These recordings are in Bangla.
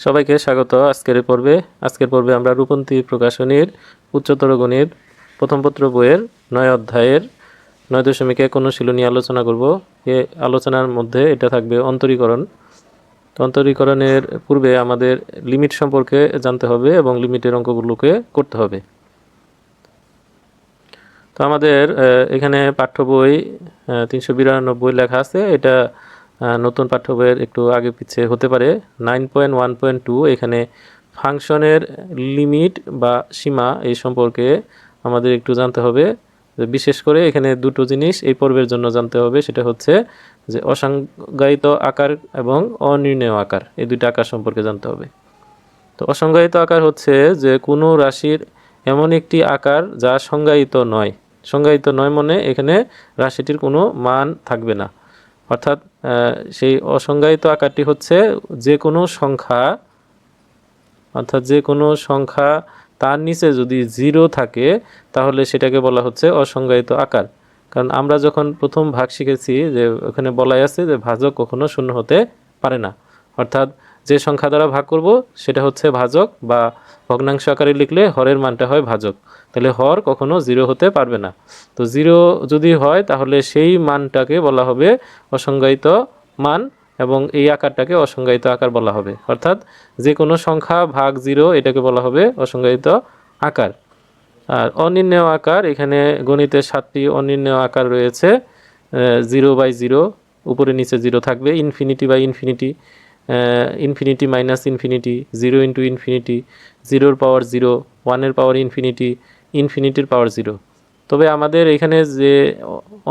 সবাইকে স্বাগত আজকের পর্বে আমরা রূপন্তী প্রকাশনীর উচ্চতর গণিত প্রথম পত্র বইয়ের ৯ অধ্যায়ের ৯.১ অনুশীলনী আলোচনা করব। এই আলোচনার মধ্যে এটা থাকবে অন্তরীকরণ। তো অন্তরীকরণের পূর্বে আমাদের লিমিট সম্পর্কে জানতে হবে এবং লিমিটের অঙ্কগুলোকে করতে হবে। তো আমাদের এখানে পাঠ্য বই ৩৯২ লেখা আছে। এটা নতুন পাঠ্য বইয়ের একটু আগে পিছিয়ে হতে পারে। 9.1.2 এখানে ফাংশনের লিমিট বা সীমা এই সম্পর্কে আমাদের একটু জানতে হবে। বিশেষ করে এখানে দুটো জিনিস এই পর্বের জন্য জানতে হবে, সেটা হচ্ছে যে অসংজ্ঞায়িত আকার এবং অনির্ণেয় আকার, এই দুইটা আকার সম্পর্কে জানতে হবে। তো অসংজ্ঞায়িত আকার হচ্ছে যে কোনো রাশির এমন একটি আকার যা সংজ্ঞায়িত নয়। সংজ্ঞায়িত নয় মানে এখানে রাশিটির কোনো মান থাকবে না, অর্থাৎ সেই অসংজ্ঞায়িত আকারটি হচ্ছে যে কোনো সংখ্যা, অর্থাৎ যে কোনো সংখ্যা তার নিচে যদি 0 থাকে তাহলে সেটাকে বলা হচ্ছে অসংজ্ঞায়িত আকার। কারণ আমরা যখন প্রথম ভাগ শিখেছি যে ওখানে বলাই আছে যে ভাজক কখনো শূন্য হতে পারে না, অর্থাৎ যে সংখ্যা দ্বারা ভাগ করব সেটা হচ্ছে ভাজক, বা ভগ্নাংশ আকারে লিখলে হরের মানটা হয় ভাজক। তাহলে হর কখনো 0 হতে পারবে না। তো 0 যদি হয় তাহলে সেই মানটাকে বলা হবে অসংজ্ঞায়িত মান, এবং এই আকারটাকে অসংজ্ঞায়িত আকার বলা হবে। অর্থাৎ যে কোনো সংখ্যা ভাগ 0 এটাকে বলা হবে অসংজ্ঞায়িত আকার। আর অনির্ণেয় আকার, এখানে গণিতে 7টি অনির্ণেয় আকার রয়েছে। 0/0, উপরে নিচে 0 থাকবে। Infinity infinity, infinity minus infinity, 0 into infinity, 0-র পাওয়ার 0, 1-এর পাওয়ার ইনফিনিটি, ইনফিনিটির পাওয়ার 0। তবে আমাদের এখানে যে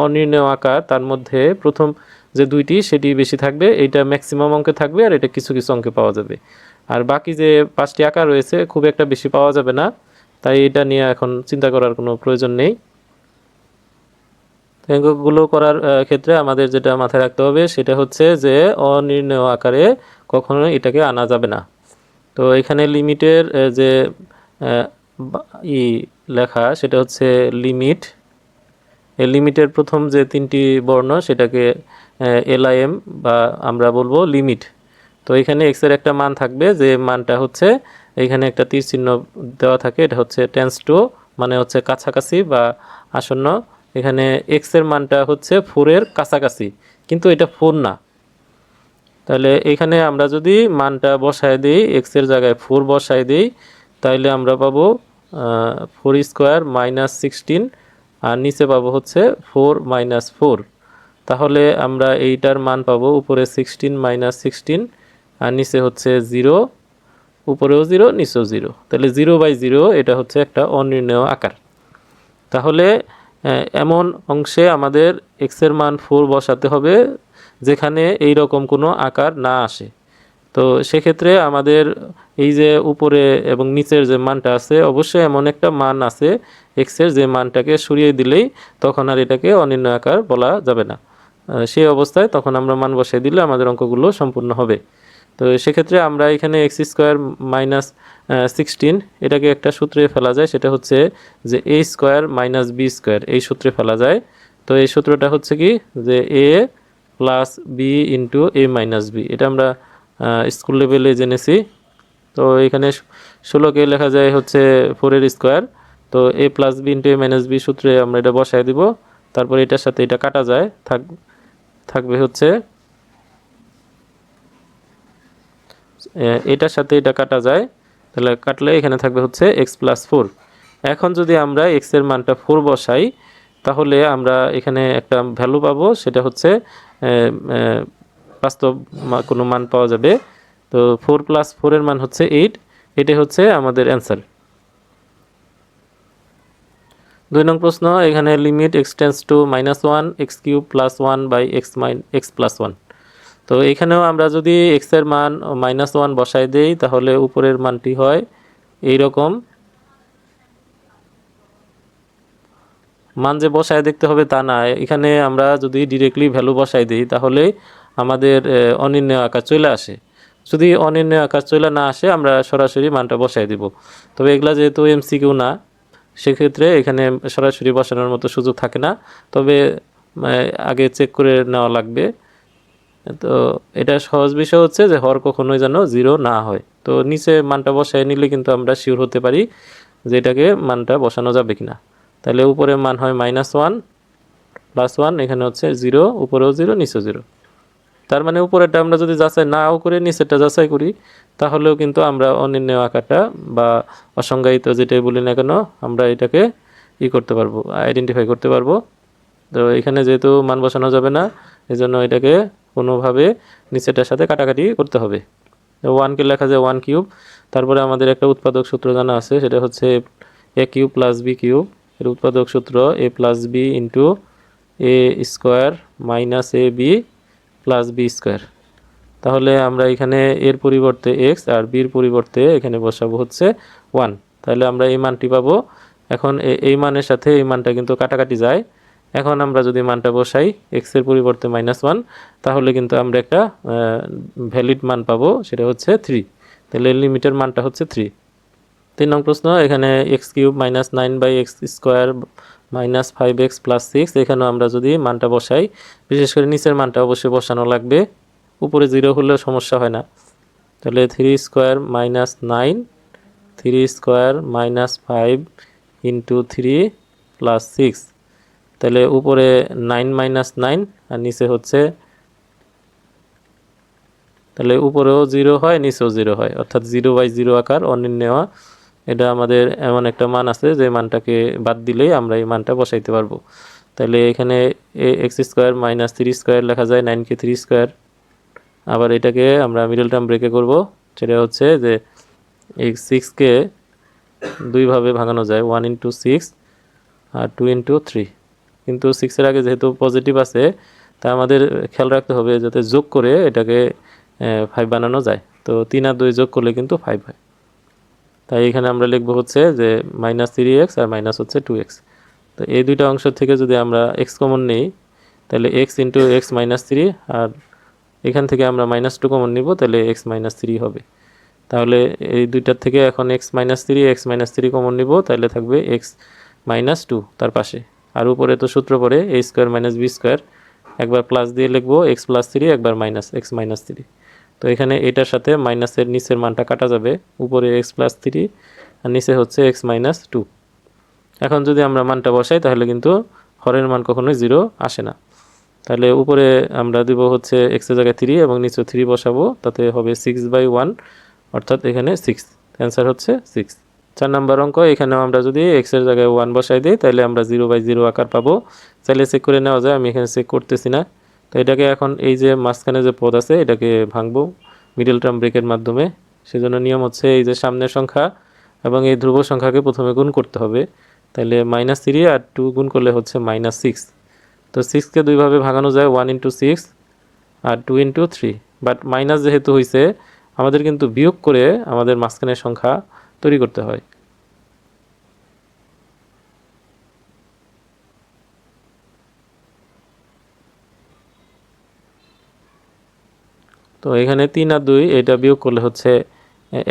অনির্ণেয় আকার তার মধ্যে প্রথম যে দুইটি সেটি বেশি থাকবে, এইটা ম্যাক্সিমাম অঙ্কে থাকবে, আর এটা কিছু কিছু অঙ্কে পাওয়া যাবে। আর বাকি যে 5টি আকার রয়েছে খুব একটা বেশি পাওয়া যাবে না, তাই এটা নিয়ে এখন চিন্তা করার কোনো প্রয়োজন নেই। অঙ্কগুলো করার ক্ষেত্রে আমাদের যেটা মাথায় রাখতে হবে সেটা হচ্ছে যে অনির্ণেয় আকারে কখনো এটাকে আনা যাবে না। তো এখানে লিমিটের যে লেখা সেটা হচ্ছে লিমিট। এই লিমিটের প্রথম যে 3টি বর্ণ সেটাকে LIM বা আমরা বলবো লিমিট। তো এখানে x এর একটা মান থাকবে, যে মানটা হচ্ছে এখানে একটা তীর চিহ্ন দেওয়া থাকে, এটা হচ্ছে টেন্স টু, মানে হচ্ছে কাছাকাছি বা আসন্ন। এখানে x এর মানটা হচ্ছে 4 এর কাছাকাছি, কিন্তু এটা 4 না। তাহলে এখানে আমরা যদি মানটা বসায় দিই, x এর জায়গায় 4 বসায় দিই, তাহলে আমরা পাবো 4² - 16, আর নিচে পাবো হচ্ছে 4 - 4। তাহলে আমরা এইটার মান পাবো উপরে 16 - 16, আর নিচে হচ্ছে 0, উপরেও 0 নিচেও 0। তাহলে 0/0 এটা হচ্ছে একটা অনির্ণেয় আকার। তাহলে এমন অংশে আমাদের x এর মান 4 বসাতে হবে যেখানে এই রকম কোনো আকার না আসে। তো সেক্ষেত্রে আমাদের এই যে উপরে এবং নিচের যে মানটা আছে, অবশ্যই এমন একটা মান আছে x এর যে মানটাকে সরিয়ে দিলেই তখন আর এটাকে অনির্ণেয় আকার বলা যাবে না। সেই অবস্থায় তখন আমরা মান বসিয়ে দিলে আমাদের অঙ্কগুলো সম্পূর্ণ হবে। তো সেক্ষেত্রে আমরা এখানে x² - 16 এটাকে একটা সূত্রে ফেলা যায়, সেটা হচ্ছে যে a² - b², এই সূত্রে ফেলা যায়। তো এই সূত্রটা হচ্ছে কি, যে a + b * a - b, এটা আমরা স্কুল লেভেলে জেনেছি। তো এখানে 16কে লেখা যায় হচ্ছে 4 এর স্কোয়ার। তো a + b * a - b সূত্রে আমরা এটা বসায় দিব। তারপর এটার সাথে এটা কাটা যায়, থাকবে হচ্ছে এটার সাথে এটা কাটা যায়, তাহলে কাটলে এখানে থাকবে হচ্ছে x + 4। এখন যদি আমরা x এর মানটা 4 বসাই তাহলে আমরা এখানে একটা ভ্যালু পাবো, সেটা হচ্ছে বাস্তব কোনো মান পাওয়া যাবে। তো 4 + 4 এর মান হচ্ছে 8, এটাই হচ্ছে আমাদের অ্যান্সার। 2 নং প্রশ্ন, এখানে limit x tends to -1 x³ + 1/x + 1। তো এখানেও আমরা যদি x এর মান -1 বসাই দেই তাহলে উপরের মানটি হয় এই রকম। মান যে বসায় দেখতে হবে তা না, এখানে আমরা যদি ডিরেক্টলি ভ্যালু বসাই দিই তাহলে আমাদের অনির্ণেয় আকার চলে আসে। যদি অনির্ণেয় আকার চলে না আসে আমরা সরাসরি মানটা বসাই দিব। তবে এগুলা যেহেতু MCQ না, সেক্ষেত্রে এখানে সরাসরি বসানোর মতো সুযোগ থাকে না। তবে আগে চেক করে নেওয়া লাগবে তো এটা সহজ বিষয় হচ্ছে যে হর কখনোই যেন 0 না হয়। তো নিচে মানটা বসায় নিলে কিন্তু আমরা শিওর হতে পারি যে এটাকে মানটা বসানো যাবে কিনা। তাহলে উপরে মান হয় -1 +1, এখানে হচ্ছে 0, উপরেও 0 নিচেও 0। তার মানে উপরেরটা আমরা যদি যাচাই নাও করে নিচেরটা যাচাই করি তাহলেও কিন্তু আমরা অনির্ণেয় আকারটা বা অসংজ্ঞায়িত যেটাই বলি না কেন আমরা এটাকে করতে পারবো, আইডেন্টিফাই করতে পারবো। তো এখানে যেহেতু মান বসানো যাবে না এজন্য এটাকে কোনোভাবে নিচেরটার সাথে কাটাকাটি করতে হবে। 1কে লেখা যায় 1 কিউব, তারপরে আমাদের একটা উৎপাদক সূত্র জানা আছে, সেটা হচ্ছে a cube plus b cube. এর উৎপাদক সূত্র a plus B into a square minus a b plus b square. তাহলে আমরা এখানে এর পরিবর্তে এক্স আর বির পরিবর্তে এখানে বসাবো হচ্ছে 1। তাহলে আমরা এই মানটি পাবো। এখন এই মানের সাথে এই মানটা কিন্তু কাটাকাটি যায়। এখন আমরা যদি মানটা বসাই এক্স এর পরিবর্তে -1, তাহলে কিন্তু আমরা একটা ভ্যালিড মান পাবো, সেটা হচ্ছে 3। তাহলে লিমিটের মানটা হচ্ছে 3। 3 নং প্রশ্ন, এখানে x³ -9/x² -5x + 6, এখানেও আমরা যদি মানটা বসাই, বিশেষ করে নিচের মানটা অবশ্যই বসানো লাগবে, উপরে 0 হলেও সমস্যা হয় না। তাহলে 3² - 9, 3² - 5 × 3 + 6। তাহলে উপরে 9 - 9 আর নিচে হচ্ছে, তাহলে উপরেও 0 হয় নিচেও 0 হয়, অর্থাৎ 0/0 আকার অনির্ণেয়। এটা আমাদের এমন একটা মান আছে যে মানটাকে বাদ দিলেই আমরা এই মানটা বসাইতে পারবো। তাহলে এখানে x² - 3² লেখা যায়, 9কে 3²। আবার এটাকে আমরা মিডল টার্ম ব্রেকে করব, সেটা হচ্ছে যে এই 6কে দুইভাবে ভাঙানো যায়, 1 × 6 আর 2 × 3। কিন্তু 6-এর আগে যেহেতু পজিটিভ আছে তাই আমাদের খেয়াল রাখতে হবে যাতে যোগ করে এটাকে 5 বানানো যায়। তো 3 আর 2 যোগ করলে কিন্তু 5 হয়। তাই এখানে আমরা লিখবো হচ্ছে যে -3x আর মাইনাস হচ্ছে 2x। তো এই দুইটা অংশ থেকে যদি আমরা x কমন নিই তাহলে x × x - 3, আর এখান থেকে আমরা -2 কমন নিব, তাহলে x - 3 হবে। তাহলে এই দুইটার থেকে এখন x - 3 x - 3 কমন নিব, তাহলে থাকবে x - 2 তার পাশে। আর উপরে তো সূত্র পড়ে a² - b², একবার প্লাস দিয়ে লিখবো x + 3, একবার মাইনাস x - 3। তো এখানে এটার সাথে মাইনাসের নিচের মানটা কাটা যাবে, উপরে x + 3 আর নিচে হচ্ছে x - 2। এখন যদি আমরা মানটা বসাই তাহলে কিন্তু হরের মান কখনোই 0 আসে না। তাহলে উপরে আমরা দিব হচ্ছে x এর জায়গায় 3 এবং নিচে 3 বসাবো, তাতে হবে 6/1, অর্থাৎ এখানে 6। অ্যান্সার হচ্ছে 6। 4 নম্বর অঙ্ক, এখানেও আমরা যদি x এর জায়গায় 1 বসাই দিই তাহলে আমরা 0/0 আকার পাবো। চাইলে চেক করে নেওয়া যায়, আমি এখানে চেক করতেছি না। তো এটাকে এখন এই যে মাঝখানে যে পদ আছে এটাকে ভাঙবো মিডল টার্ম ব্রেকের মাধ্যমে। সেজন্য নিয়ম হচ্ছে এই যে সামনের সংখ্যা এবং এই ধ্রুব সংখ্যাকে প্রথমে গুণ করতে হবে। তাহলে -3 আর 2 গুণ করলে হচ্ছে -6। তো 6কে দুইভাবে ভাঙানো যায়, 1 × 6 আর 2 × 3। বাট মাইনাস যেহেতু হয়েছে আমাদের কিন্তু বিয়োগ করে আমাদের মাঝখানের সংখ্যা তৈরি করতে হয়। তো এখানে 3 আর 2 এটা বিয়োগ করলে হচ্ছে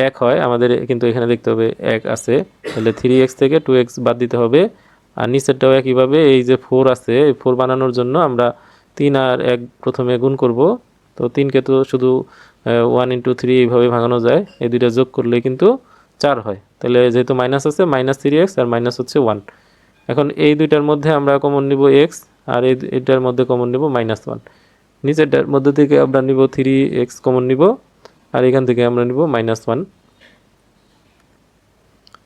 1 হয়, আমাদের কিন্তু এখানে দেখতে হবে 1 আছে, তাহলে 3x থেকে 2x বাদ দিতে হবে। আর নিচেরটাও একইভাবে, এই যে 4 আছে এই 4 বানানোর জন্য আমরা 3 আর 1 প্রথমে গুণ করব। তো 3কে তো শুধু 1 × 3 এইভাবে ভাঙানো যায়, এই দুইটা যোগ করলে কিন্তু 4 হয়। তাহলে যেহেতু মাইনাস আছে, -3x আর মাইনাস হচ্ছে 1। এখন এই দুইটার মধ্যে আমরা কমন নিব x, আর এইটার মধ্যে কমন নিব -1। নিচেরটার মধ্যে থেকে আমরা নিব 3x কমন নিব, আর এখান থেকে আমরা নিব -1।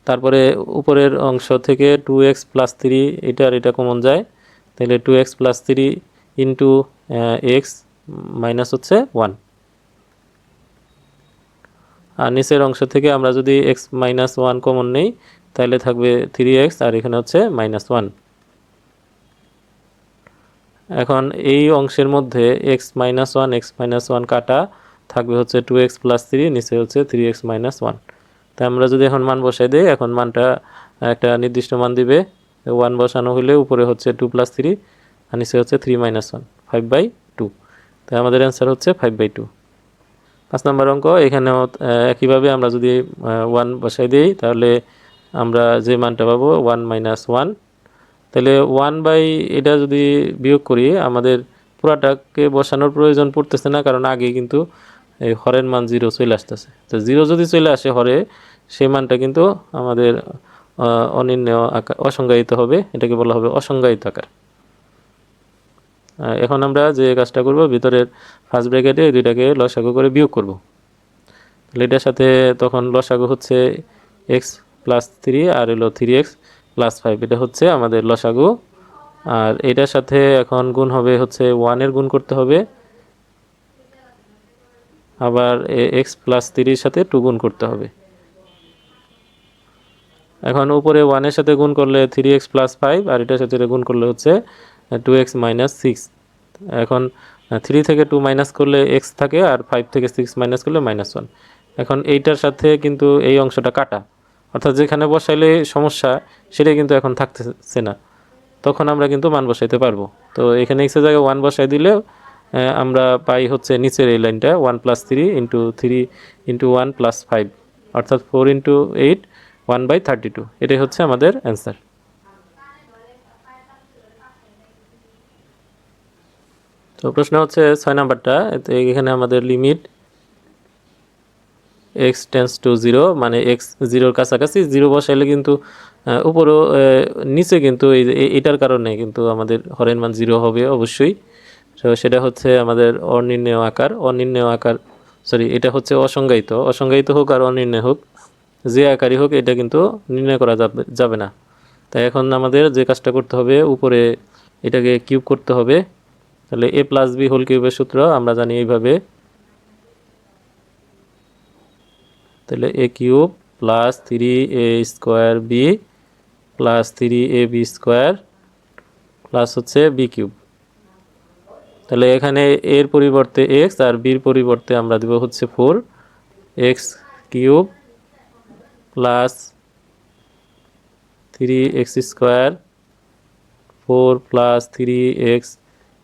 তারপরে উপরের অংশ থেকে 2x + 3 এটা আর এটা কমন যায়, তাহলে 2x + 3 x মাইনাস হচ্ছে 1। আর নিচের অংশ থেকে আমরা যদি x - 1 কমন নেই তাহলে থাকবে 3x, আর এখানে হচ্ছে -1। এখন এই অংশের মধ্যে x - 1 কাটা থাকবে হচ্ছে 2x + 3, নিচে হচ্ছে 3x - 1। তাই আমরা যদি এখন মান বসাই দিই, এখন মানটা একটা নির্দিষ্ট মান দিবে। 1 বসানো হলে উপরে হচ্ছে 2 + 3 আর নিচে হচ্ছে 3 - 1, 5/2। তাই আমাদের অ্যান্সার হচ্ছে 5/2। 5 নম্বর অঙ্ক, এখানেও একইভাবে আমরা যদি 1 বসাই দিই তাহলে আমরা যে মানটা পাবো 1 - 1। তাহলে 1 বাই এটা যদি বিয়োগ করি আমাদের পুরাটাকে বসানোর প্রয়োজন পড়তেছে না, কারণ আগে কিন্তু এই হরের মান 0 চলে আসতেছে। তো 0 যদি চলে আসে হরে, সেই মানটা কিন্তু আমাদের অনির্ণেয় আকার, অসংজ্ঞায়িত হবে, এটাকে বলা হবে অসংজ্ঞায়িত আকার। এখন আমরা যে কাজটা করব, ভিতরের ফার্স্ট ব্র্যাকেটে এই দুইটাকে লসাগু করে বিয়োগ করব। তাহলে এটার সাথে তখন লসাগু হচ্ছে x প্লাস 3 আর হলো 3x প্লাস 5, এটা হচ্ছে আমাদের লসাগু। আর এটার সাথে এখন গুণ হবে হচ্ছে 1 এর গুণ করতে হবে, আবার x প্লাস 3 সাথে 2 গুণ করতে হবে। এখন উপরে 1 এর সাথে গুণ করলে 3x প্লাস 5, আর এটার সাথে গুণ করলে হচ্ছে 2x মাইনাস 6। এখন 3 থেকে 2 মাইনাস করলে x থাকে, আর 5 থেকে 6 মাইনাস করলে -1। এখন এইটার সাথে কিন্তু এই অংশটা কাটা, অর্থাৎ যেখানে বসাইলে সমস্যা সেটা কিন্তু এখন থাকতেছে না, তখন আমরা কিন্তু মান বসাইতে পারবো। তো এখানে x এর জায়গায় 1 বসাই দিলে আমরা পাই হচ্ছে নিচের এই লাইনটা 1 প্লাস 3 ইন্টু 3 ইন্টু 1 প্লাস 5, অর্থাৎ 4 ইন্টু 8 1/32। এটাই হচ্ছে আমাদের অ্যান্সার। তো প্রশ্ন হচ্ছে 6 নাম্বারটা, এখানে আমাদের লিমিট x টেন্স টু 0, মানে x 0-র কাছাকাছি 0 বসাইলে কিন্তু উপরও নিচে কিন্তু এটার কারণে কিন্তু আমাদের হরের মান 0 হবে অবশ্যই। তো সেটা হচ্ছে আমাদের অনির্ণেয় আকার। অনির্ণেয় আকার, সরি, এটা হচ্ছে অসংজ্ঞায়িত। অসংজ্ঞায়িত হোক আর অনির্ণেয় হোক, যে আকারই হোক, এটা কিন্তু নির্ণয় করা যাবে না। তাই এখন আমাদের যে কাজটা করতে হবে, উপরে এটাকে কিউব করতে হবে। তাহলে a প্লাস বি হোল কিউবের সূত্র আমরা জানি এইভাবে, তাহলে a cube plus 3a square b plus 3ab square plus হচ্ছে বি কিউব। তাহলে এখানে এর পরিবর্তে x আর বির পরিবর্তে আমরা দেব হচ্ছে 4x cube plus 3x square 4 plus 3x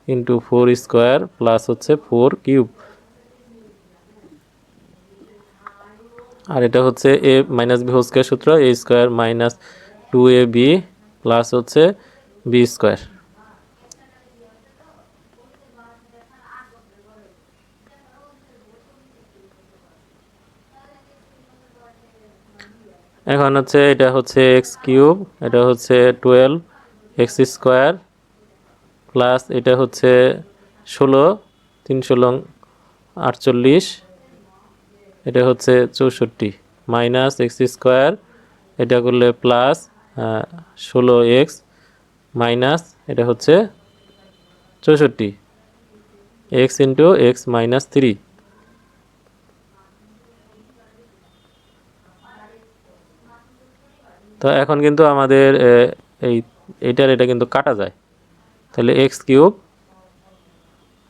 into 4 square plus হচ্ছে 4 কিউব। আর এটা হচ্ছে a minus b whole square সূত্র, a square minus 2ab plus হচ্ছে বি স্কোয়ার। এখন হচ্ছে এটা হচ্ছে এক্স কিউব, এটা হচ্ছে 12x স্কোয়ার প্লাস এটা হচ্ছে 16, 3 ষোলো 48, এটা হচ্ছে 64 মাইনাস x স্কোয়ার, এটা করলে প্লাস 16x মাইনাস এটা হচ্ছে 64 x ইন্টু এক্স মাইনাস 3। তো এখন কিন্তু আমাদের এটা কিন্তু কাটা যায়। তাহলে x কিউব,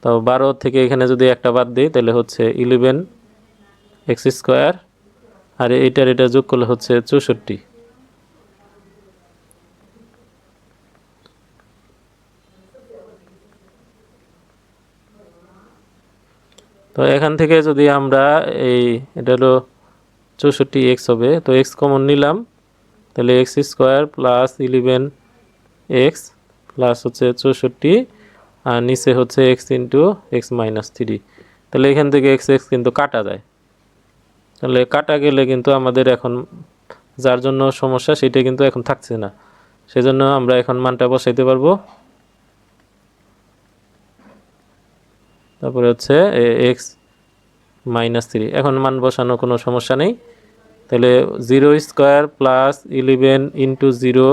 তো 12 থেকে এখানে যদি একটা বাদ দিই তাহলে হচ্ছে 11x স্কোয়ার, আর এটা যোগ করলে হচ্ছে 64। তো এখান থেকে যদি আমরা এটা হলো 64x হবে, তো x কমন নিলাম, তাহলে x square plus 11x plus হচ্ছে 64, আর নিচে হচ্ছে x ইন্টু এক্স মাইনাস 3। তাহলে এখান থেকে x কিন্তু কাটা যায়। তাহলে কাটা গেলে কিন্তু আমাদের এখন যার জন্য সমস্যা সেটা কিন্তু এখন থাকছে না, সেজন্য আমরা এখন মানটা বসাইতে পারবো। তারপরে হচ্ছে এক্স মাইনাস 3, এখন মান বসানো কোনো সমস্যা নেই। তাহলে 0 square plus 11 into 0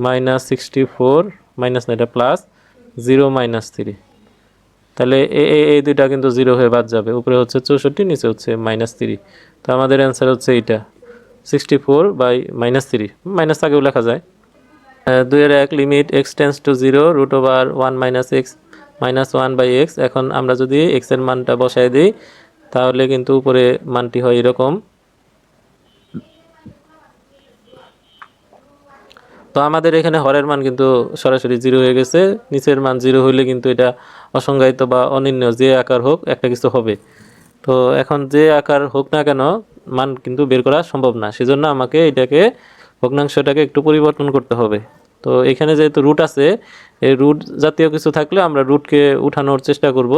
minus 64 minus না, এটা প্লাস 0 মাইনাস 3। তাহলে এই দুইটা কিন্তু 0 হয়ে বাদ যাবে, উপরে হচ্ছে 64, নিচে হচ্ছে -3। তো আমাদের অ্যান্সার হচ্ছে এইটা 64/-3, মাইনাস আগেও লেখা যায়। 2-এর-1 limit x tends to 0 √1 minus x minus 1/x। এখন আমরা যদি x এর মানটা বসাই দিই তাহলে কিন্তু উপরে মানটি হয় এরকম। তো আমাদের এখানে হরের মান কিন্তু সরাসরি 0 হয়ে গেছে, নিচের মান 0 হইলে কিন্তু এটা অসংজ্ঞায়িত বা অনির্ণেয়, যে আকার হোক একটা কিছু হবে। তো এখন যে আকার হোক না কেন মান কিন্তু বের করা সম্ভব না, সেজন্য আমাকে এটাকে ভগ্নাংশটাকে একটু পরিবর্তন করতে হবে। তো এখানে যেহেতু রুট আছে, এই রুট জাতীয় কিছু থাকলে আমরা রুটকে উঠানোর চেষ্টা করব।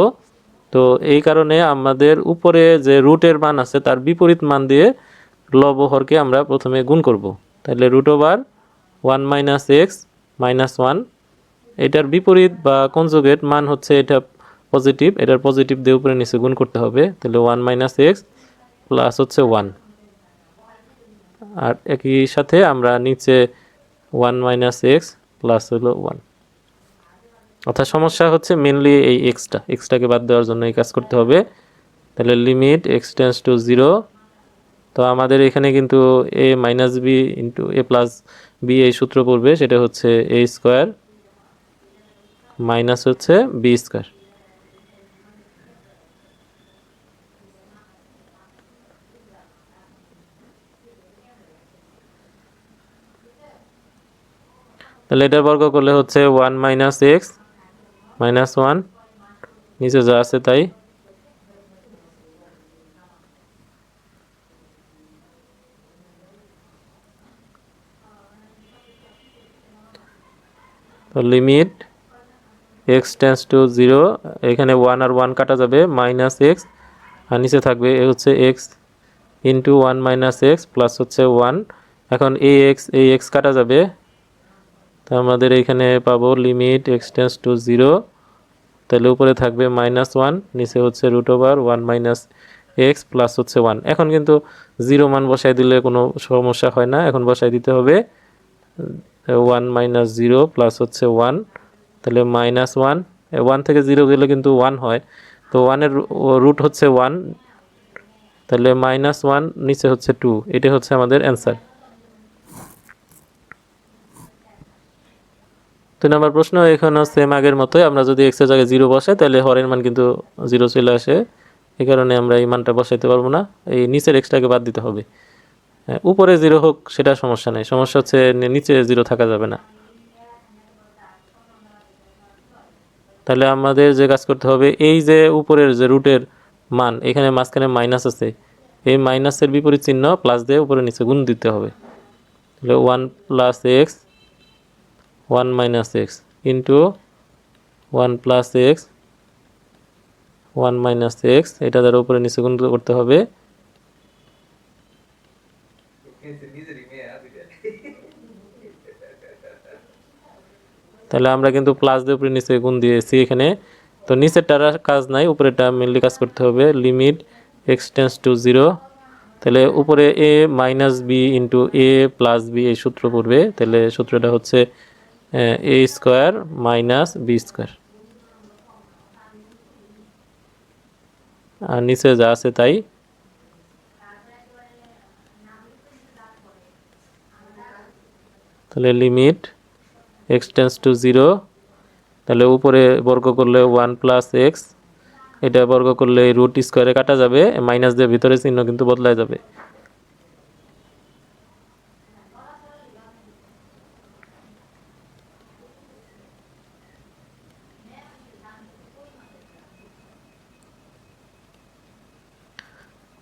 তো এই কারণে আমাদের উপরে যে রুটের মান আছে তার বিপরীত মান দিয়ে লব হরকে আমরা প্রথমে গুণ করব। তাহলে root over 1 minus x minus 1, এটার বিপরীত বা কনজুগেট মান হচ্ছে এটা পজিটিভ, এটার পজিটিভ দিয়ে উপরে নিচে গুণ করতে হবে। তাহলে 1 মাইনাস এক্স প্লাস হচ্ছে 1, আর একই সাথে আমরা নিচে 1 মাইনাস এক্স প্লাস হলো 1। অর্থাৎ সমস্যা হচ্ছে মেনলি এই এক্সটাকে বাদ দেওয়ার জন্য এই কাজ করতে হবে। তাহলে লিমিট এক্স টেন্স টু 0। তো আমাদের এখানে কিন্তু এ মাইনাস বি ইন্টু এ প্লাস বি এই সূত্র পড়বে, সেটা হচ্ছে এ স্কোয়ার মাইনাস হচ্ছে বি স্কোয়ার। তাহলে এটার বর্গ করলে হচ্ছে 1 মাইনাস এক্স মাইনাস 1, নিচে যা আছে তাই। তো লিমিট এক্স টেন্স টু 0, এখানে 1 আর 1 কাটা যাবে, মাইনাস এক্স, আর নিচে থাকবে এ হচ্ছে x into 1 minus x plus হচ্ছে 1। এখন এই এক্স কাটা যাবে, তো আমাদের এখানে পাবো লিমিট এক্স টেন্স টু 0, তাহলে উপরে থাকবে মাইনাস 1, নিচে হচ্ছে root over 1 minus x plus হচ্ছে 1। এখন কিন্তু 0 মান বসাই দিলে কোনো সমস্যা হয় না, এখন বসাই দিতে হবে 1 মাইনাস 0 প্লাস হচ্ছে 1, তাহলে মাইনাস 1, 1 থেকে 0 গেলে কিন্তু 1 হয়, তো 1-এর রুট হচ্ছে 1, তাহলে মাইনাস 1 নিচে হচ্ছে 2, এটা হচ্ছে আমাদের অ্যান্সার। 2 নম্বর প্রশ্ন এখানেও সেম আগের মতোই, আমরা যদি এক্স এর জায়গায় 0 বসাই তাহলে হরের মান কিন্তু 0 চলে আসে, এই কারণে আমরা এই মানটা বসাইতে পারবো না, এই নিচের এক্সটাকে বাদ দিতে হবে। উপরে 0 হোক সেটা সমস্যা নেই, সমস্যা হচ্ছে নিচে 0 থাকা যাবে না। তাহলে আমাদের যে কাজ করতে হবে, এই যে উপরের যে রুটের মান এখানে মাঝখানে মাইনাস আছে, এই মাইনাসের বিপরীত চিহ্ন প্লাস দিয়ে উপরে নিচে গুণ দিতে হবে। তাহলে 1 plus x 1 minus x into 1 plus x 1 minus x, এটা দ্বারা উপরে নিচে গুণ করতে হবে। তাহলে আমরা কিন্তু প্লাস দিয়ে উপরে নিচে গুণ দিয়েছি এখানে, তো নিচেরটার কাজ নাই, উপরেরটা মেনলি কাজ করতে হবে। লিমিট এক্স টেন্স টু 0, তাহলে উপরে এ মাইনাস বি ইন্টু এ প্লাস বি এই সূত্র পড়বে, তাহলে সূত্রটা হচ্ছে এ স্কোয়ার মাইনাস বি স্কোয়ার, আর নিচে যা আছে তাই। তাহলে লিমিট এক্স টেন্স টু 0, তাহলে উপরে বর্গ করলে 1 প্লাস এক্স, এটা বর্গ করলে রুট স্কোয়ারে কাটা যাবে, মাইনাস দিয়ে ভিতরে চিহ্ন কিন্তু বদলায় যাবে।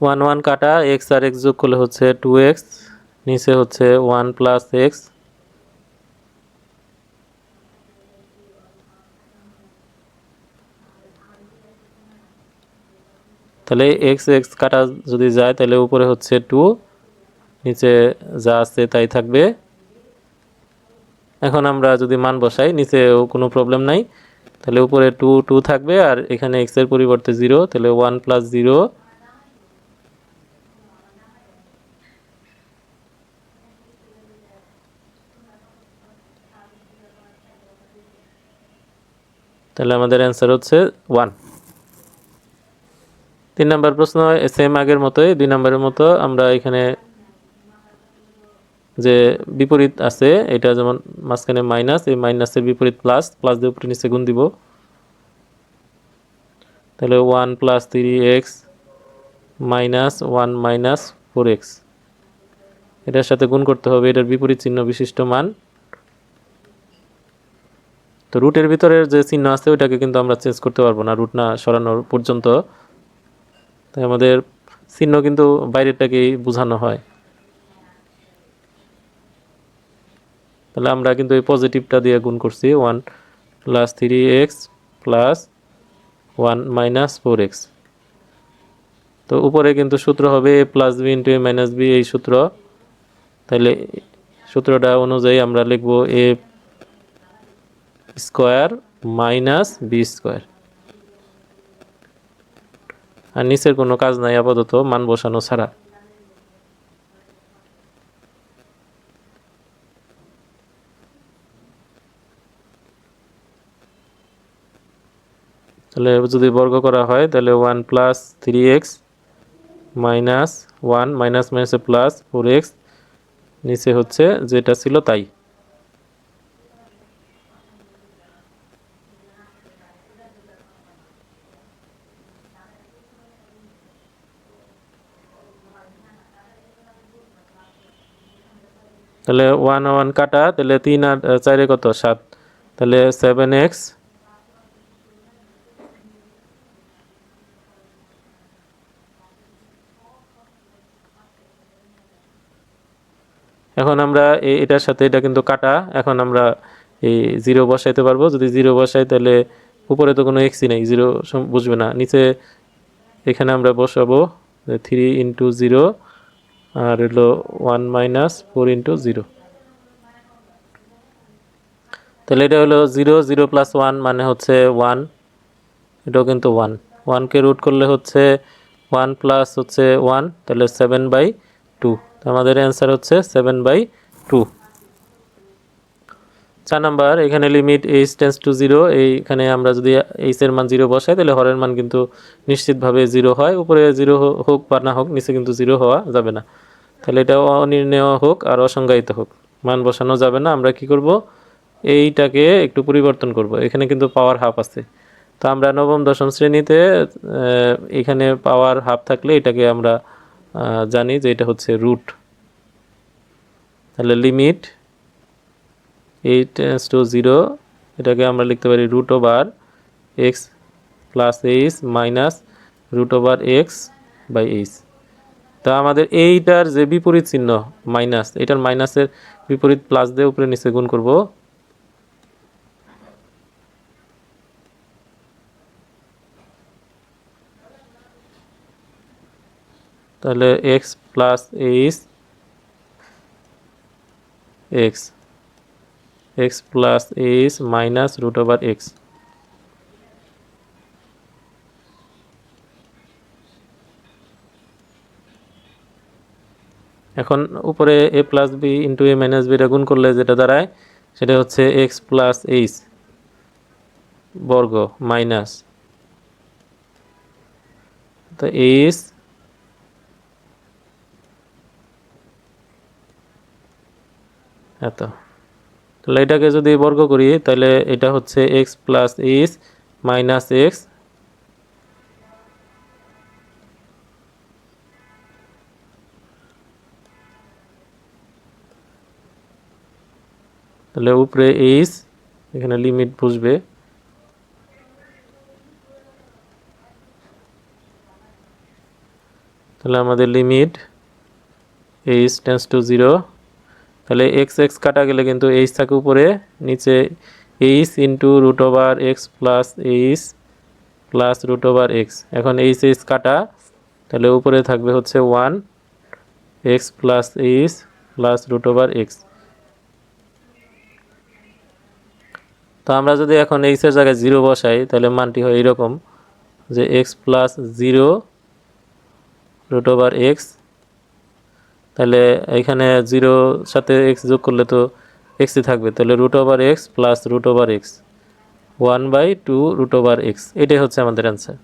ওয়ান ওয়ান কাটা, এক্স আর এক্স যোগ করলে হচ্ছে 2x, নিচে হচ্ছে 1 প্লাস এক্স, তাহলে এক্স এক্স কাটা যদি যায় তাহলে উপরে হচ্ছে 2, নিচে যা আছে তাই থাকবে। এখন আমরা যদি মান বসাই নিচেও কোনো প্রবলেম নাই, তাহলে উপরে 2 2 থাকবে, আর এখানে এক্স এর পরিবর্তে 0, তাহলে 1 প্লাস 0, তাহলে আমাদের অ্যান্সার হচ্ছে 1। 3 নম্বর প্রশ্ন সেম আগের মতোই, 2 নম্বরের মতো আমরা এখানে যে বিপরীত আছে এটা যেমন মাঝখানে মাইনাস, এই মাইনাসের বিপরীত প্লাস, প্লাস দিয়ে উপরে নিচে গুণ দিব। তাহলে 1 plus 3x minus 1 minus 4x, এটার সাথে গুণ করতে হবে এটার বিপরীত চিহ্ন বিশিষ্ট মান। তো রুটের ভিতরের যে চিহ্ন আছে ওইটাকে কিন্তু আমরা চেঞ্জ করতে পারবো না রুট না সরানোর পর্যন্ত, তাই আমাদের চিহ্ন কিন্তু বাইরেরটাকেই বোঝানো হয়। তাহলে আমরা কিন্তু এই পজিটিভটা দিয়ে গুণ করছি 1 plus 3x plus 1 minus 4x। তো উপরে কিন্তু সূত্র হবে a plus B into a minus B, এই সূত্র। তাহলে সূত্রটা অনুযায়ী আমরা লিখব a square minus B square. আর নিচের কোনো কাজ নাই আপাতত, মান বসানো ছাড়া। তাহলে যদি বর্গ করা হয় তাহলে 1 প্লাস 3x মাইনাস 1 মাইনাস মাইনাসে প্লাস 4x, নিচে হচ্ছে যেটা ছিল তাই। তাহলে 1 1 কাটা, তাহলে 3 আর 4 কত 7, তাহলে 7x এখন আমরা এটার সাথে এটা কিন্তু কাটা, এখন আমরা এই 0 বসাইতে পারবো। যদি 0 বসাই তাহলে উপরে তো কোনো এক্সই নেই, 0 বুঝবে না। নিচে এখানে আমরা বসাবো 3 ইন্টু 0 আর হলো 1 মাইনাস 4 ইন্টু 0। তাহলে এটা হলো 0 0 প্লাস 1 মানে হচ্ছে 1, এটাও কিন্তু 1, 1কে রুট করলে হচ্ছে 1 প্লাস হচ্ছে 1, তাহলে 7/2। আমাদের অ্যান্সার হচ্ছে 7/2। 4 নাম্বার, এখানে লিমিট h টেন্স টু 0, এইখানে আমরা যদি h এর মান 0 বসাই তাহলে হরের মান কিন্তু নিশ্চিতভাবে 0 হয়। উপরে 0 হোক বা না হোক, নিচে কিন্তু 0 হওয়া যাবে না। তাহলে এটা অনির্ণেয় হোক আর অসংজ্ঞায়িত হোক, মান বসানো যাবে না। আমরা কি করব, এইটাকে একটু পরিবর্তন করব। এখানে কিন্তু পাওয়ার হাফ আছে, তো আমরা নবম দশম শ্রেণীতে এখানে পাওয়ার হাফ থাকলে এটাকে আমরা জানি যে এটা হচ্ছে রুট। তাহলে লিমিট h টেন্স টু 0, এটাকে আমরা লিখতে পারি root over x plus h minus root over x by h. তা আমাদের এইটার যে বিপরীত চিহ্ন মাইনাস, এটার মাইনাসের বিপরীত প্লাস দিয়ে উপরে নিচে গুণ করব। তাহলে x plus h x, x plus h minus root over x. এখন উপরে a plus B into a minus বিটা গুণ করলে যেটা দাঁড়ায় সেটা হচ্ছে এক্স প্লাস এইচ বর্গ মাইনাস, তো এইচ এত। তাহলে এটাকে যদি বর্গ করি তাহলে এটা হচ্ছে x plus h minus x, তাহলে উপরে এইচ, এখানে লিমিট বসবে। তাহলে আমাদের লিমিট এইচ টেন্স টু 0, তাহলে এক্স এক্স কাটা গেলে কিন্তু এইচ থাকে উপরে, নিচে h into root over x plus h plus root over x. এখন এইচ এইচ কাটা, তাহলে উপরে থাকবে হচ্ছে 1 x plus h plus root over x. তো আমরা যদি এখন এইচ এর জায়গায় 0 বসাই তাহলে মানটি হয় এরকম যে x plus 0 root over x, তাহলে এখানে 0 সাথে এক্স যোগ করলে তো এক্সই থাকবে, তাহলে root over x plus root over x 1/2 root over x. এটাই হচ্ছে আমাদের অ্যান্সার।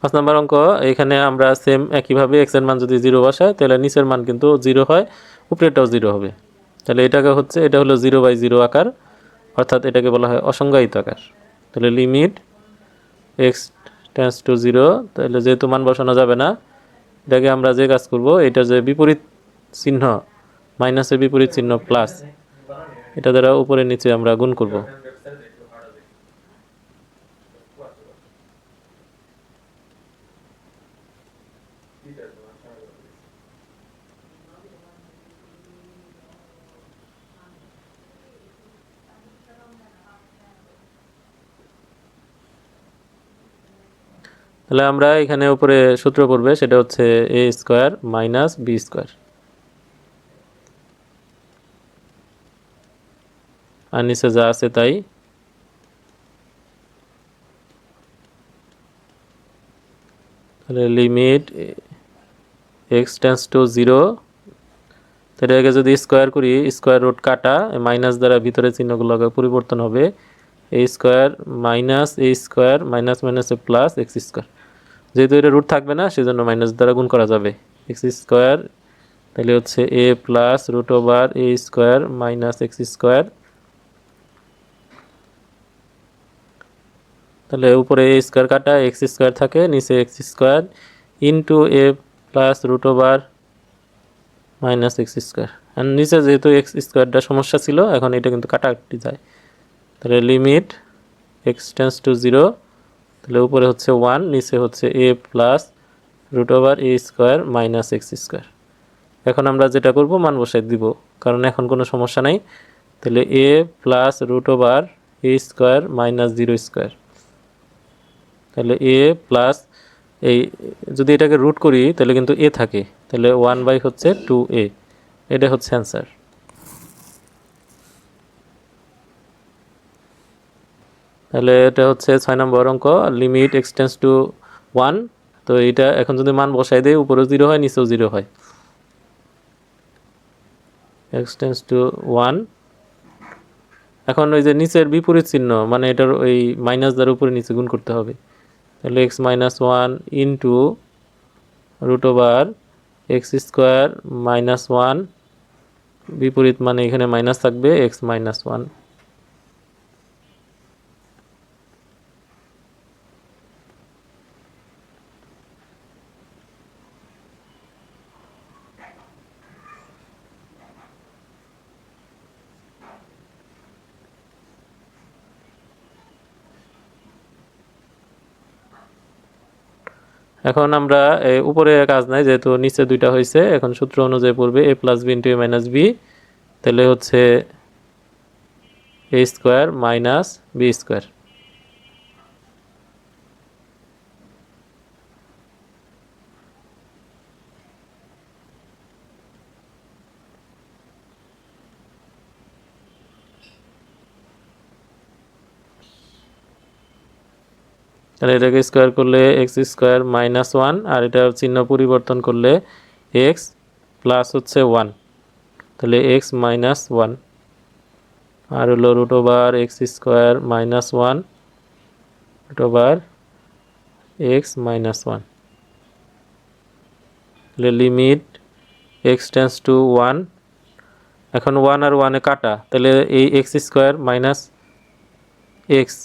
5 নম্বর অঙ্ক, এখানে আমরা সেম একইভাবে এক্স এর মান যদি 0 বসাই তাহলে নিচের মান কিন্তু 0 হয়, উপরেরটাও 0 হবে। তাহলে এটাকে হচ্ছে, এটা হলো 0/0 আকার, অর্থাৎ এটাকে বলা হয় অসংজ্ঞায়িত আকার। তাহলে লিমিট এক্স টেন্স টু 0, তাহলে যেহেতু মান বসানো যাবে না, এটাকে আমরা যে কাজ করব, এটা যে বিপরীত চিহ্ন মাইনাসের বিপরীত চিহ্ন প্লাস, এটা দ্বারা উপরে নিচে আমরা গুণ করব। তাহলে আমরা এখানে উপরে সূত্র পড়বে, সেটা হচ্ছে এ স্কোয়ার মাইনাস বি স্কোয়ার, আর নিচে যা আছে তাই। তাহলে লিমিট এক্স টেন্স টু 0, এটাকে যদি স্কোয়ার করি, স্কোয়ার রুট কাটা, মাইনাস দ্বারা ভিতরে চিহ্নগুলো পরিবর্তন হবে, এ স্কোয়ার মাইনাস এ স্কোয়ার মাইনাস মাইনাসে প্লাস এক্স স্কোয়ার, যেহেতু এটা রুট থাকবে না সেজন্য মাইনাস দ্বারা গুণ করা যাবে, এক্স স্কোয়ার, তাহলে হচ্ছে A plus root over A square minus x square. তাহলে উপরে এ স্কোয়ার কাটা এক্স স্কোয়ার থাকে, নিচে এক্স স্কোয়ার ইন্টু এ plus root over minus x square, আর নিচে যেহেতু এক্স স্কোয়ারটা সমস্যা ছিল, এখন এটা কিন্তু কাটাকাটি যায়। তাহলে লিমিট এক্স টেন্স টু 0, তাহলে উপরে হচ্ছে 1, নিচে হচ্ছে A plus root over A square minus x square. এখন আমরা যেটা করব, মান বসাই দিব, কারণ এখন কোনো সমস্যা নাই। তাহলে এ plus root over A square minus 0 square, তাহলে এ প্লাস, এই যদি এটাকে রুট করি তাহলে কিন্তু এ থাকে, তাহলে 1 বাই হচ্ছে 2a, এটা হচ্ছে অ্যান্সার। তাহলে এটা হচ্ছে 6 নম্বর অঙ্ক, লিমিট এক্স টেন্স টু 1। তো এটা এখন যদি মান বসাই দেয়, উপরেও 0 হয় নিচেও 0 হয়, এক্স টেন্স টু 1। এখন ওই যে নিচের বিপরীত চিহ্ন, মানে এটার ওই মাইনাস দ্বারা উপরে নিচে গুণ করতে হবে, তাহলে x minus 1 into root over x square minus 1, বিপরীত মানে এখানে মাইনাস থাকবে, এক্স মাইনাস 1। এখন আমরা উপরে কাজ নাই, যেহেতু নিচে দুইটা হয়েছে, এখন সূত্র অনুযায়ী পড়বে এ প্লাস বি ইন্টু এ মাইনাস বি, তাহলে হচ্ছে এ স্কোয়ার মাইনাস বি স্কোয়ার। তাহলে এটাকে স্কোয়ার করলে এক্স স্কোয়ার মাইনাস 1, আর এটার চিহ্ন পরিবর্তন করলে এক্স প্লাস হচ্ছে 1, তাহলে এক্স মাইনাস 1, আর হলো root over x square minus 1 root over x minus 1। তাহলে লিমিট এক্স টেন্স টু 1, এখন 1 আর 1 কাটা, তাহলে এই এক্স স্কোয়ার মাইনাস এক্স,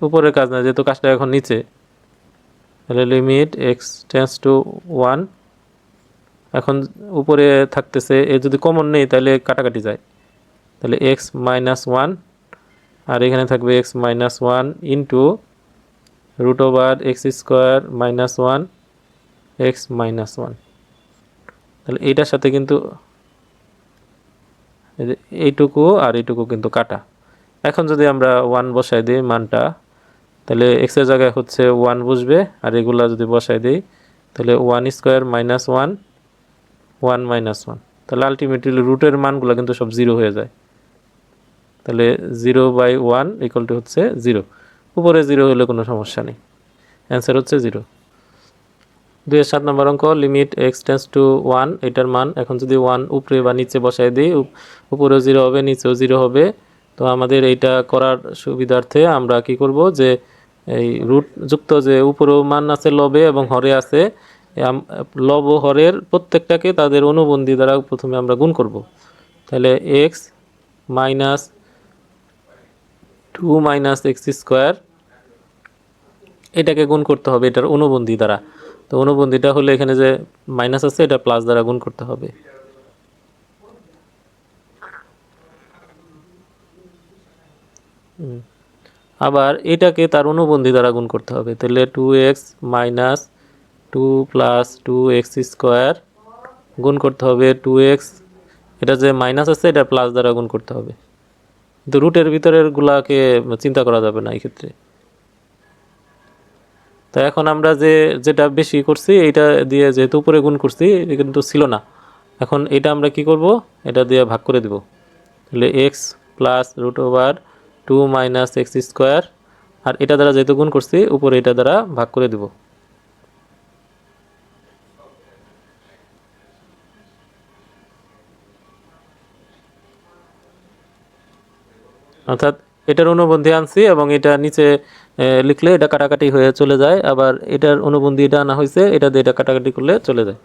উপরের কাজ না, যেহেতু কাজটা এখন নিচে, তাহলে লিমিট এক্স টেন্স টু 1, এখন উপরে থাকতেছে, এ যদি কমন নেই তাহলে কাটাকাটি যায়, তাহলে এক্স মাইনাস 1, আর এখানে থাকবে x minus 1 into root over x square minus 1 x minus 1। তাহলে এইটার সাথে কিন্তু এইটুকু আর এইটুকু কিন্তু কাটা। এখন যদি আমরা 1 বসাই দিই মানটা, তাহলে এক্স এর জায়গায় হচ্ছে 1 বসবে, আর এগুলা যদি বসাই দিই তাহলে 1 স্কোয়ার মাইনাস 1 1 মাইনাস 1, তাহলে আলটিমেটলি রুটের মানগুলো কিন্তু সব 0 হয়ে যায়, তাহলে 0/1 ইকুয়াল টু হচ্ছে 0, উপরে 0 হলে কোনো সমস্যা নেই, অ্যান্সার হচ্ছে 0। 2-7 নম্বর অঙ্ক, লিমিট এক্স টেন্স টু 1, এটার মান এখন যদি 1 উপরে বা নিচে বসাই দিই, উপরেও 0 হবে নিচেও 0 হবে। তো আমাদের এইটা করার সুবিধার্থে আমরা কি করব, যে এই রুট যুক্ত যে উপরেও মান আছে লবে এবং হরে আছে, লব ও হরের প্রত্যেকটাকে তাদের অনুবন্ধী দ্বারা প্রথমে আমরা গুণ করব। তাহলে x minus 2 minus x square, এটাকে গুণ করতে হবে এটার অনুবন্ধী দ্বারা। তো অনুবন্ধীটা হলে এখানে যে মাইনাস আছে এটা প্লাস দ্বারা গুণ করতে হবে। আবার এটাকে তার অনুবন্ধী দ্বারা গুণ করতে হবে, তাহলে 2x minus 2 plus 2x square গুণ করতে হবে 2x এটা যে মাইনাস আছে এটা প্লাস দ্বারা গুণ করতে হবে, কিন্তু রুটের ভিতরের গুলাকে চিন্তা করা যাবে না এই ক্ষেত্রে। তো এখন আমরা যেটা বেশি করছি এইটা দিয়ে যেহেতু উপরে গুণ করছি এটা কিন্তু ছিল না, এখন এটা আমরা কি করব, এটা দিয়ে ভাগ করে দিব। তাহলে x plus root over 2 minus x square, আর এটা দ্বারা যেহেতু গুণ করছি উপরে এটা দ্বারা ভাগ করে দিব। অর্থাৎ এটার অনুবন্ধী আনছি এবং এটা নিচে লিখলে এটা কাটাকাটি হয়ে চলে যায়, আবার এটার অনুবন্ধী এটা আনা হয়েছে, এটা দিয়ে এটা কাটাকাটি করলে চলে যায়।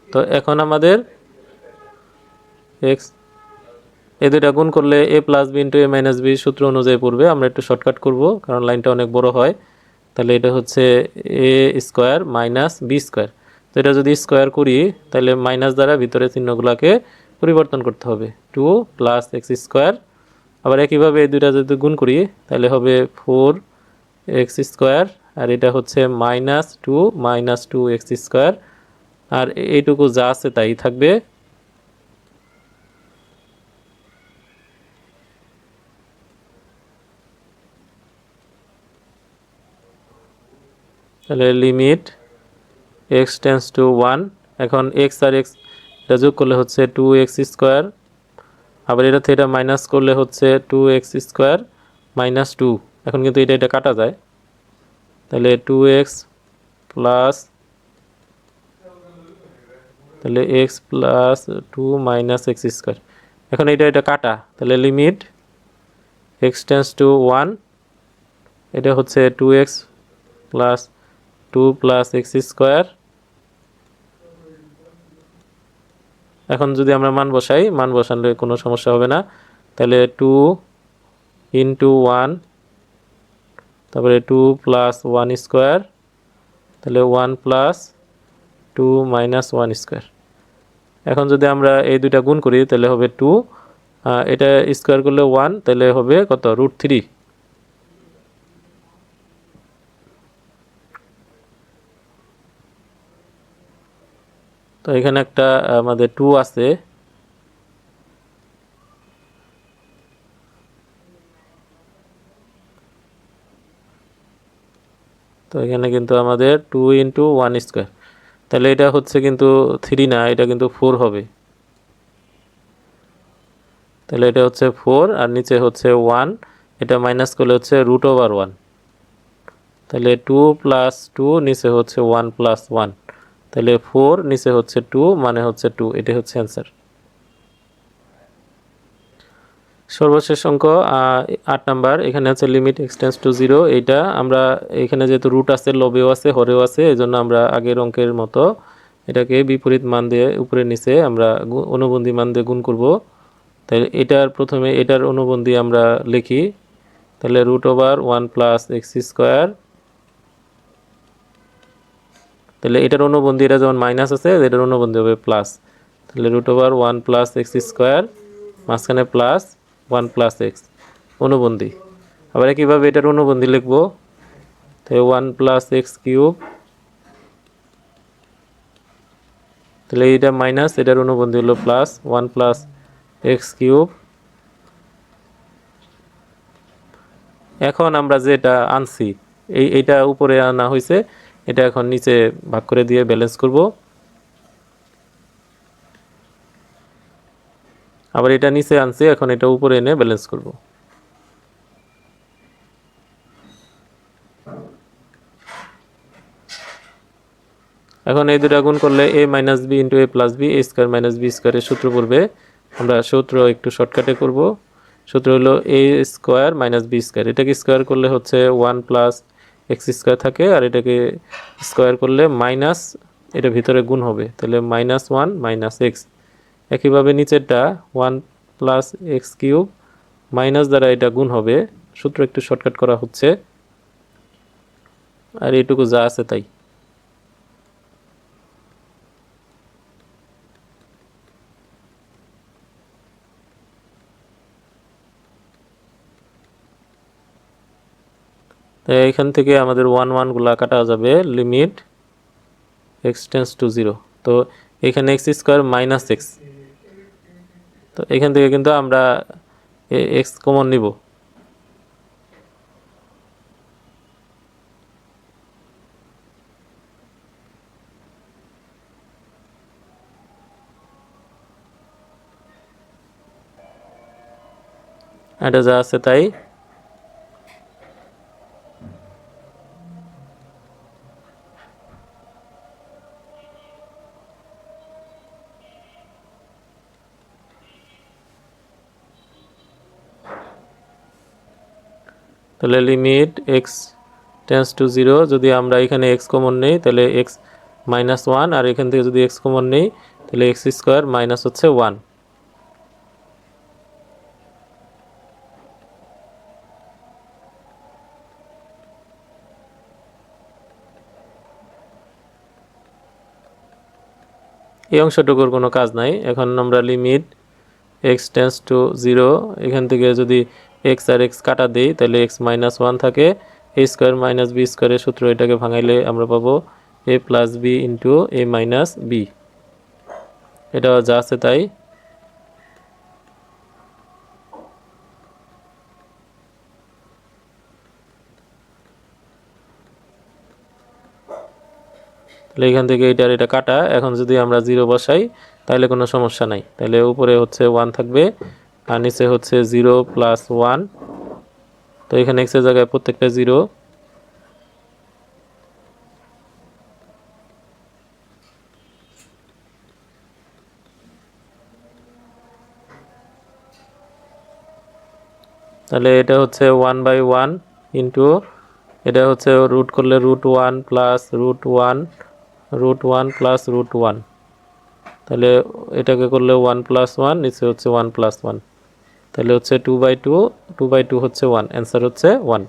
তো এখন আমাদের এক্স এই দুইটা গুণ করলে এ প্লাস বি ইন্টু এ মাইনাস বি সূত্র অনুযায়ী পড়বে। আমরা একটু শর্টকাট করব কারণ লাইনটা অনেক বড় হয়। তাহলে এটা হচ্ছে এ স্কোয়ার মাইনাস বি স্কোয়ার। তো এটা যদি স্কোয়ার করি তাহলে মাইনাস দ্বারা ভিতরে চিহ্নগুলোকে পরিবর্তন করতে হবে, 2 প্লাস এক্স স্কোয়ার। আবার একইভাবে এই দুইটা যদি গুণ করি তাহলে হবে 4 এক্স স্কোয়ার, আর এটা হচ্ছে মাইনাস টু এক্স স্কোয়ার, আর এইটুকু যা আছে তাই থাকবে। তাহলে লিমিট এক্স টেন্স টু 1, এখন এক্স আর এক্স এটা যোগ করলে হচ্ছে 2 এক্স স্কোয়ার, আবার এটা থেকে এটা মাইনাস করলে হচ্ছে 2 এক্স স্কোয়ার মাইনাস 2। এখন কিন্তু এটা কাটা যায়, তাহলে 2x প্লাস, তাহলে x plus 2 minus x square. এখন এটা কাটা, তাহলে লিমিট এক্স টেন্স টু 1, এটা হচ্ছে 2x plus 2 plus x square. এখন যদি আমরা মান বসাই, মান বসালে কোনো সমস্যা হবে না। তাহলে 2 ইন্টু 1, তারপরে 2 প্লাস 1 স্কোয়ার, তাহলে 1 প্লাস 2 মাইনাস 1 স্কোয়ার। এখন যদি আমরা এই দুইটা গুণ করি তাহলে হবে 2, এটা স্কোয়ার করলে 1, তাহলে হবে কত, √3। তো এখানে একটা আমাদের 2 আছে, তো এখানে কিন্তু আমাদের 2 ইন্টু 1 স্কোয়ার, তাহলে এটা হচ্ছে কিন্তু 3 না, এটা কিন্তু 4 হবে। তাহলে এটা হচ্ছে 4 আর নিচে হচ্ছে 1, এটা মাইনাস করলে হচ্ছে √1। তাহলে 2 প্লাস 2 নিচে হচ্ছে 1 প্লাস 1, তাহলে 4 নিচে হচ্ছে 2 মানে হচ্ছে 2, এটাই হচ্ছে অ্যান্সার। সর্বশেষ অঙ্ক 8 নাম্বার, এখানে আছে লিমিট এক্স টেন্স টু 0। এইটা আমরা এখানে যেহেতু রুট আছে, লবেও আছে, হরেও আছে, এই জন্য আমরা আগের অঙ্কের মতো এটাকে বিপরীত মান দিয়ে উপরে নিচে আমরা অনুবন্ধী মান দিয়ে গুণ করব। তাহলে এটার প্রথমে এটার অনুবন্ধী আমরা লিখি, তাহলে √1 প্লাস এক্স স্কোয়ার, তাহলে এটার অনুবন্ধী, এটা যেমন মাইনাস আছে এটার অনুবন্ধী হবে প্লাস, তাহলে √1 প্লাস এক্স স্কোয়ার মাঝখানে প্লাস 1 প্লাস এক্স অনুবন্ধী। আবার একইভাবে এটার অনুবন্ধী লিখবো, তাহলে 1 প্লাস এক্স কিউব, তাহলে এটা মাইনাস, এটার অনুবন্ধী হলো প্লাস 1 প্লাস এক্স কিউব। এখন আমরা যেটা আনছি এইটা উপরে আনা হয়েছে, এটা এখন নিচে ভাগ করে দিয়ে ব্যালেন্স করব। আবার এটা নিচে আনছি, এখন এটা উপরে এনে ব্যালেন্স করব। এখন এই দুটা গুণ করলে a minus b into A plus b, a square minus b স্কোয়ারের সূত্র পড়বে। আমরা সূত্র একটু শর্টকাটে করব। সূত্র হলো এ স্কোয়ার মাইনাস বি স্কোয়ার, এটাকে স্কোয়ার করলে হচ্ছে 1 প্লাস এক্স স্কোয়ার থাকে, আর এটাকে স্কোয়ার করলে মাইনাস, এটা ভিতরে গুণ হবে, তাহলে -1 মাইনাস এক্স। একইভাবে নিচেরটা 1 প্লাস এক্স কিউব, মাইনাস দ্বারা এটা গুণ হবে, সূত্র একটু শর্টকাট করা হচ্ছে, আর এইটুকু যা আছে তাই। তাই এখান থেকে আমাদের 1 গুলা কাটা যাবে, লিমিট এক্স টেন্স টু 0। তো এখানে এক্স স্কোয়ার মাইনাস এক্স, তো এখান থেকে কিন্তু আমরা এক্স কমন নিব। এটা যা আছে তাই। তাহলে লিমিট এক্স টেন্স টু 0, যদি আমরা এখানে এক্স কমন নেই তাহলে এক্স -1, আর এখান থেকে যদি এক্স কমন নেই তাহলে এক্স স্কোয়ার মাইনাস হচ্ছে 1। এই অংশটুকুর কোনো কাজ নাই। এখন আমরা লিমিট এক্স টেন্স টু 0, এখান থেকে যদি এক্স আর এক্স কাটা দিই তাহলে এক্স -1 থাকে। এ স্কোয়ার মাইনাস বি স্কোয়ারের সূত্র, এটাকে ভাঙাইলে আমরা পাবো এ প্লাস বি ইন্টু এ মাইনাস বি। এটা যা আছে তাই। তাহলে এখান থেকে এটা কাটা। এখন যদি আমরা 0 বসাই তাহলে কোনো সমস্যা নাই। তাহলে উপরে হচ্ছে 1 থাকবে আর নিচে হচ্ছে 0 + 1। তো এখানে এক্স এর জায়গায় প্রত্যেকটা 0। তাহলে এটা হচ্ছে 1/1 ইন্টু, এটা হচ্ছে রুট করলে √1 + √1 √1 + √1। তাহলে এটাকে করলে 1 + 1, নিচে হচ্ছে 1 + 1। তাহলে হচ্ছে 2/2 2/2 হচ্ছে 1, অ্যান্সার হচ্ছে 1।